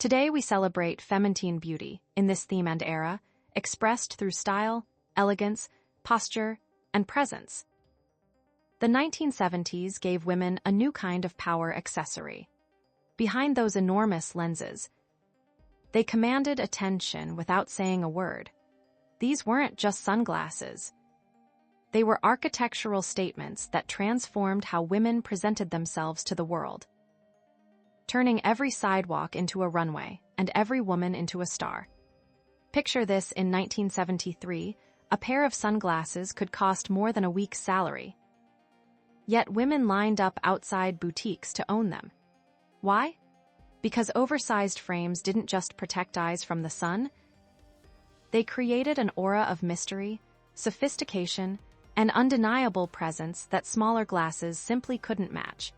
Today we celebrate feminine beauty in this theme and era, expressed through style, elegance, posture, and presence. The 1970s gave women a new kind of power accessory. Behind those enormous lenses, they commanded attention without saying a word. These weren't just sunglasses. They were architectural statements that transformed how women presented themselves to the world, turning every sidewalk into a runway and every woman into a star. Picture this: in 1973, a pair of sunglasses could cost more than a week's salary. Yet women lined up outside boutiques to own them. Why? Because oversized frames didn't just protect eyes from the sun, they created an aura of mystery, sophistication, and undeniable presence that smaller glasses simply couldn't match.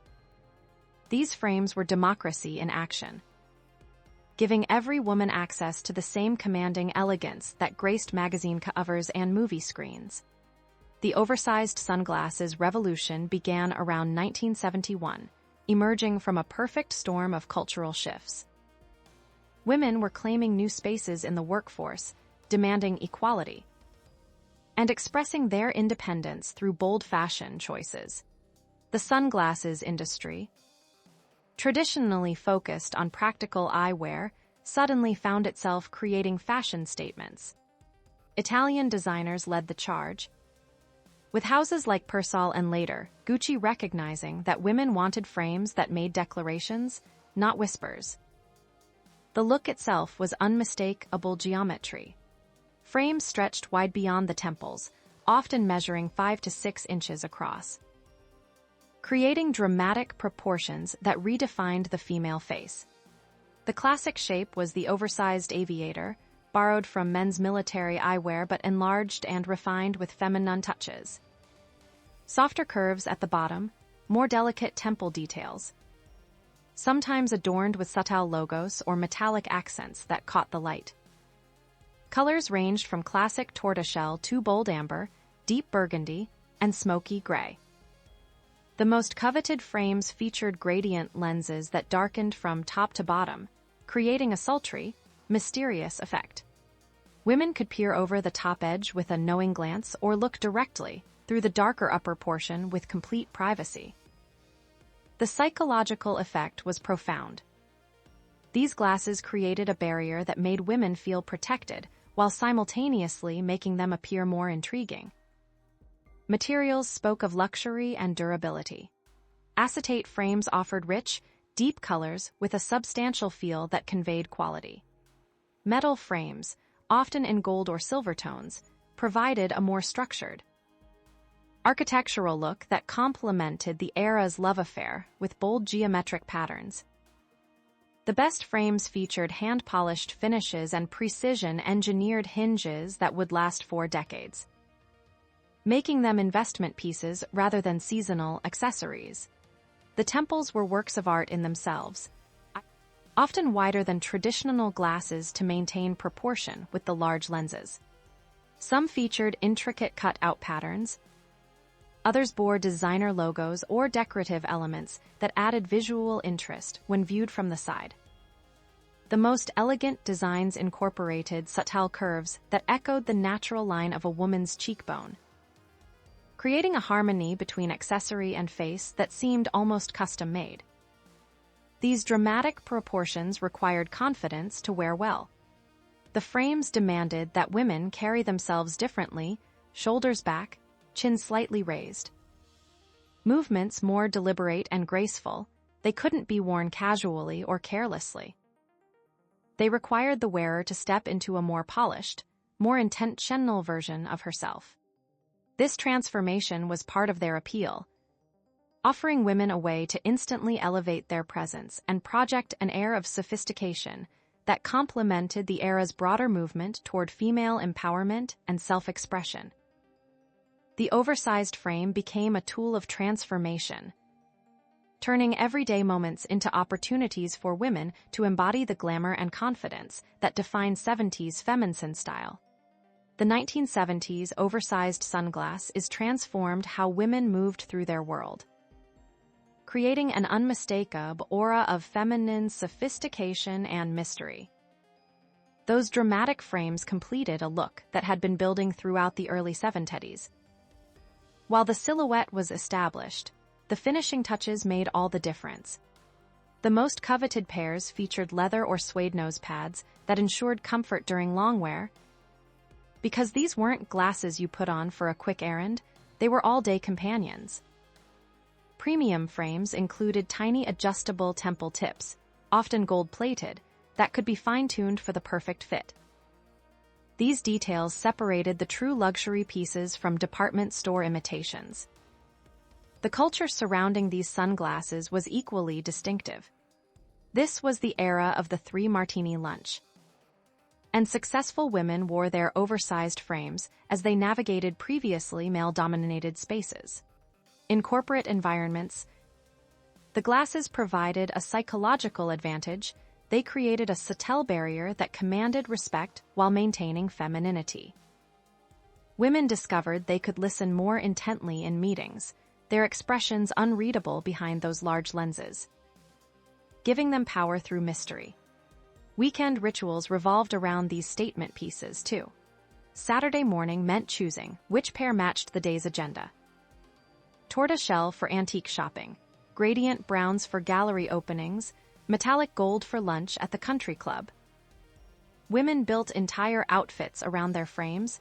These frames were democracy in action, giving every woman access to the same commanding elegance that graced magazine covers and movie screens. The oversized sunglasses revolution began around 1971, emerging from a perfect storm of cultural shifts. Women were claiming new spaces in the workforce, demanding equality, and expressing their independence through bold fashion choices. The sunglasses industry, traditionally focused on practical eyewear, suddenly found itself creating fashion statements. Italian designers led the charge, with houses like Persol and later Gucci recognizing that women wanted frames that made declarations, not whispers. The look itself was unmistakable geometry. Frames stretched wide beyond the temples, often measuring 5 to 6 inches across, creating dramatic proportions that redefined the female face. The classic shape was the oversized aviator, borrowed from men's military eyewear but enlarged and refined with feminine touches. Softer curves at the bottom, more delicate temple details, sometimes adorned with subtle logos or metallic accents that caught the light. Colors ranged from classic tortoiseshell to bold amber, deep burgundy, and smoky gray. The most coveted frames featured gradient lenses that darkened from top to bottom, creating a sultry, mysterious effect. Women could peer over the top edge with a knowing glance or look directly through the darker upper portion with complete privacy. The psychological effect was profound. These glasses created a barrier that made women feel protected while simultaneously making them appear more intriguing. Materials spoke of luxury and durability. Acetate frames offered rich, deep colors with a substantial feel that conveyed quality. Metal frames, often in gold or silver tones, provided a more structured, architectural look that complemented the era's love affair with bold geometric patterns. The best frames featured hand-polished finishes and precision-engineered hinges that would last for decades, making them investment pieces rather than seasonal accessories. The temples were works of art in themselves, often wider than traditional glasses to maintain proportion with the large lenses. Some featured intricate cut-out patterns, others bore designer logos or decorative elements that added visual interest when viewed from the side. The most elegant designs incorporated subtle curves that echoed the natural line of a woman's cheekbone, creating a harmony between accessory and face that seemed almost custom-made. These dramatic proportions required confidence to wear well. The frames demanded that women carry themselves differently, shoulders back, chin slightly raised. Movements more deliberate and graceful, they couldn't be worn casually or carelessly. They required the wearer to step into a more polished, more intentional version of herself. This transformation was part of their appeal, offering women a way to instantly elevate their presence and project an air of sophistication that complemented the era's broader movement toward female empowerment and self-expression. The oversized frame became a tool of transformation, turning everyday moments into opportunities for women to embody the glamour and confidence that defined 70s feminine style. The 1970s oversized sunglass is transformed how women moved through their world. creating an unmistakable aura of feminine sophistication and mystery. Those dramatic frames completed a look that had been building throughout the early 70s. While the silhouette was established, the finishing touches made all the difference. The most coveted pairs featured leather or suede nose pads that ensured comfort during long wear. Because these weren't glasses you put on for a quick errand, they were all-day companions. Premium frames included tiny adjustable temple tips, often gold-plated, that could be fine-tuned for the perfect fit. These details separated the true luxury pieces from department store imitations. The culture surrounding these sunglasses was equally distinctive. This was the era of the three-martini lunch. And successful women wore their oversized frames as they navigated previously male-dominated spaces. In corporate environments, the glasses provided a psychological advantage. They created a subtle barrier that commanded respect while maintaining femininity. Women discovered they could listen more intently in meetings, their expressions unreadable behind those large lenses, giving them power through mystery. Weekend rituals revolved around these statement pieces, too. Saturday morning meant choosing which pair matched the day's agenda. Tortoiseshell for antique shopping, gradient browns for gallery openings, metallic gold for lunch at the country club. Women built entire outfits around their frames,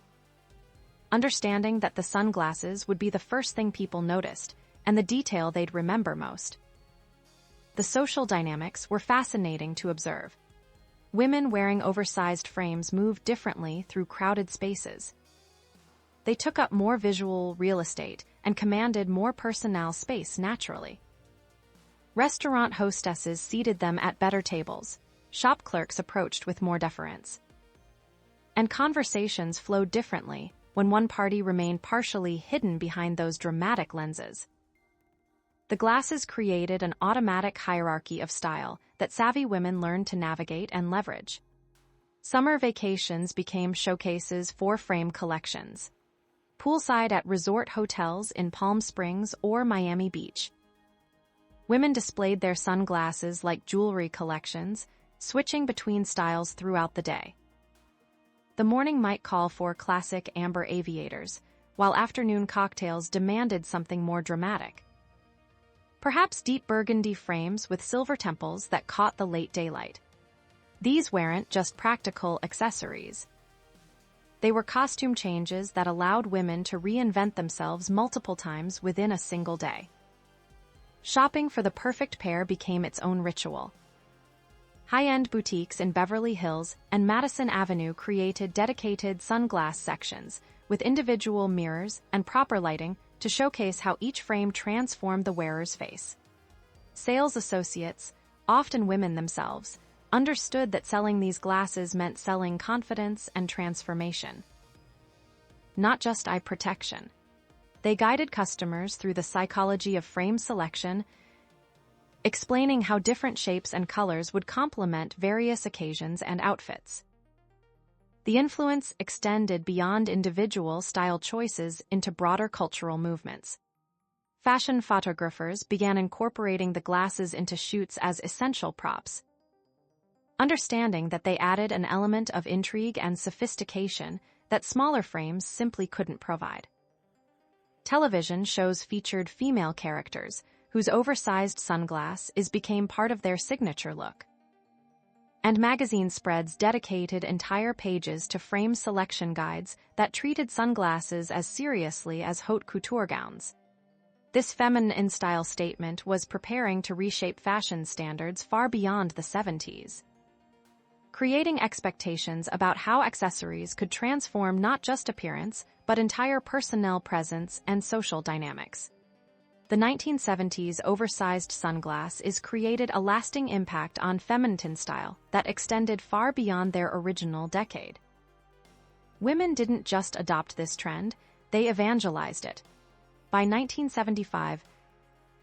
understanding that the sunglasses would be the first thing people noticed and the detail they'd remember most. The social dynamics were fascinating to observe. Women wearing oversized frames moved differently through crowded spaces. They took up more visual real estate and commanded more personal space naturally. Restaurant hostesses seated them at better tables. Shop clerks approached with more deference. And conversations flowed differently when one party remained partially hidden behind those dramatic lenses. The glasses created an automatic hierarchy of style that savvy women learned to navigate and leverage. Summer vacations became showcases for frame collections. Poolside at resort hotels in Palm Springs or Miami Beach. Women displayed their sunglasses like jewelry collections, switching between styles throughout the day. The morning might call for classic amber aviators, while afternoon cocktails demanded something more dramatic. Perhaps deep burgundy frames with silver temples that caught the late daylight. These weren't just practical accessories. They were costume changes that allowed women to reinvent themselves multiple times within a single day. Shopping for the perfect pair became its own ritual. High-end boutiques in Beverly Hills and Madison Avenue created dedicated sunglass sections with individual mirrors and proper lighting to showcase how each frame transformed the wearer's face. Sales associates, often women themselves, understood that selling these glasses meant selling confidence and transformation. Not just eye protection. They guided customers through the psychology of frame selection, explaining how different shapes and colors would complement various occasions and outfits. The influence extended beyond individual style choices into broader cultural movements. Fashion photographers began incorporating the glasses into shoots as essential props, understanding that they added an element of intrigue and sophistication that smaller frames simply couldn't provide. Television shows featured female characters whose oversized sunglasses became part of their signature look. And magazine spreads dedicated entire pages to frame selection guides that treated sunglasses as seriously as haute couture gowns. This feminine style statement was preparing to reshape fashion standards far beyond the 70s, creating expectations about how accessories could transform not just appearance, but entire personnel presence and social dynamics. The 1970s oversized sunglasses created a lasting impact on feminine style that extended far beyond their original decade. Women didn't just adopt this trend, they evangelized it. By 1975,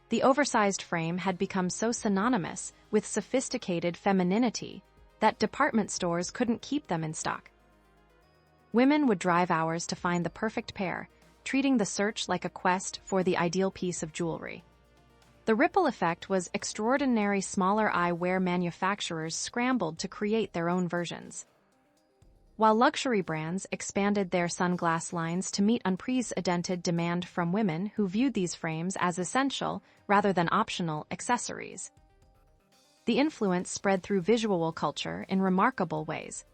the oversized frame had become so synonymous with sophisticated femininity that department stores couldn't keep them in stock. Women would drive hours to find the perfect pair, treating the search like a quest for the ideal piece of jewelry. The ripple effect was extraordinary. Smaller eyewear manufacturers scrambled to create their own versions, while luxury brands expanded their sunglass lines to meet unprecedented demand from women who viewed these frames as essential rather than optional accessories. The influence spread through visual culture in remarkable ways.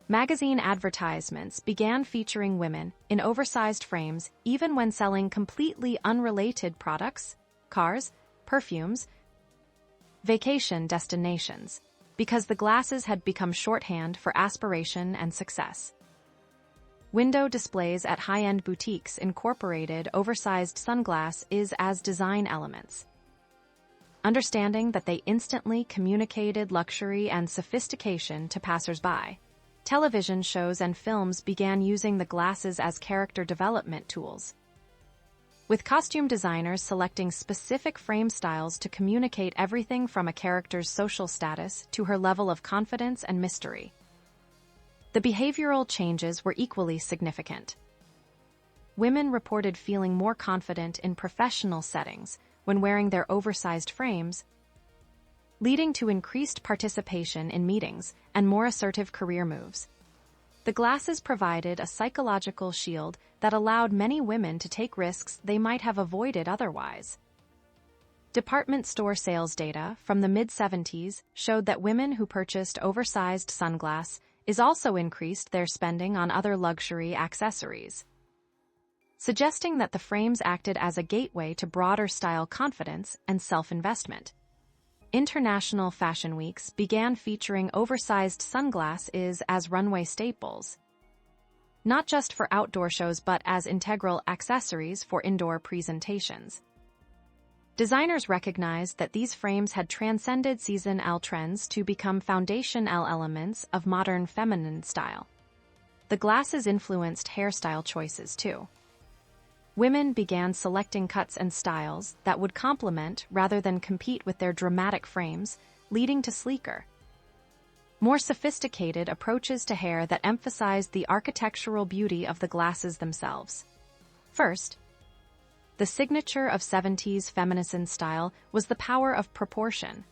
Magazine advertisements began featuring women in oversized frames even when selling completely unrelated products, cars, perfumes, vacation destinations, because the glasses had become shorthand for aspiration and success. Window displays at high-end boutiques incorporated oversized sunglasses as design elements. Understanding that they instantly communicated luxury and sophistication to passers-by, television shows and films began using the glasses as character development tools, with costume designers selecting specific frame styles to communicate everything from a character's social status to her level of confidence and mystery. The behavioral changes were equally significant. Women reported feeling more confident in professional settings when wearing their oversized frames, leading to increased participation in meetings and more assertive career moves. The glasses provided a psychological shield that allowed many women to take risks they might have avoided otherwise. Department store sales data from the mid-70s showed that women who purchased oversized sunglasses also increased their spending on other luxury accessories, suggesting that the frames acted as a gateway to broader style confidence and self-investment. International fashion weeks began featuring oversized sunglasses as runway staples, not just for outdoor shows but as integral accessories for indoor presentations. Designers recognized that these frames had transcended seasonal trends to become foundational elements of modern feminine style. The glasses influenced hairstyle choices too. Women began selecting cuts and styles that would complement rather than compete with their dramatic frames, leading to sleeker, more sophisticated approaches to hair that emphasized the architectural beauty of the glasses themselves. First, the signature of 70s feminine style was the power of proportion.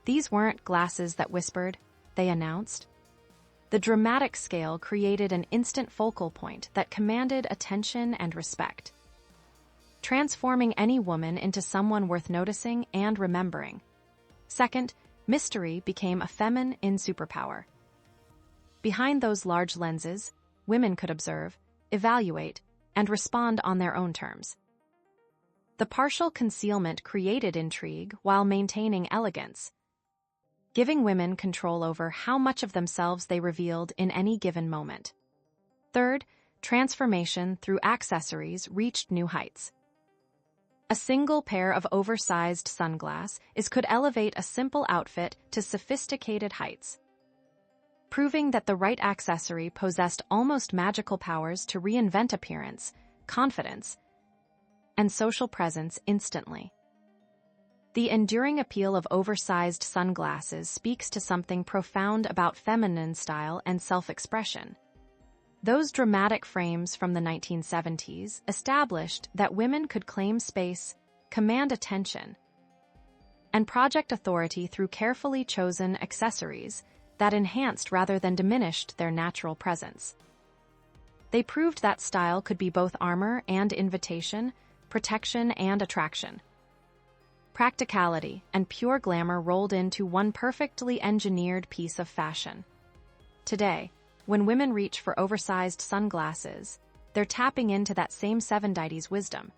These weren't glasses that whispered, they announced. The dramatic scale created an instant focal point that commanded attention and respect, transforming any woman into someone worth noticing and remembering. Second, mystery became a feminine superpower. Behind those large lenses, women could observe, evaluate, and respond on their own terms. The partial concealment created intrigue while maintaining elegance, giving women control over how much of themselves they revealed in any given moment. Third, transformation through accessories reached new heights. A single pair of oversized sunglasses could elevate a simple outfit to sophisticated heights, proving that the right accessory possessed almost magical powers to reinvent appearance, confidence, and social presence instantly. The enduring appeal of oversized sunglasses speaks to something profound about feminine style and self-expression. Those dramatic frames from the 1970s established that women could claim space, command attention, and project authority through carefully chosen accessories that enhanced rather than diminished their natural presence. They proved that style could be both armor and invitation, protection and attraction. Practicality and pure glamour rolled into one perfectly engineered piece of fashion. Today, when women reach for oversized sunglasses, they're tapping into that same 70s wisdom.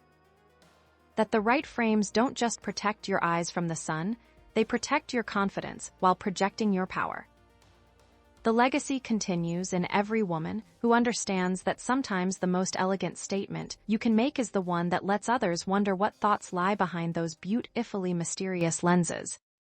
That the right frames don't just protect your eyes from the sun, they protect your confidence while projecting your power. The legacy continues in every woman who understands that sometimes the most elegant statement you can make is the one that lets others wonder what thoughts lie behind those beautifully mysterious lenses.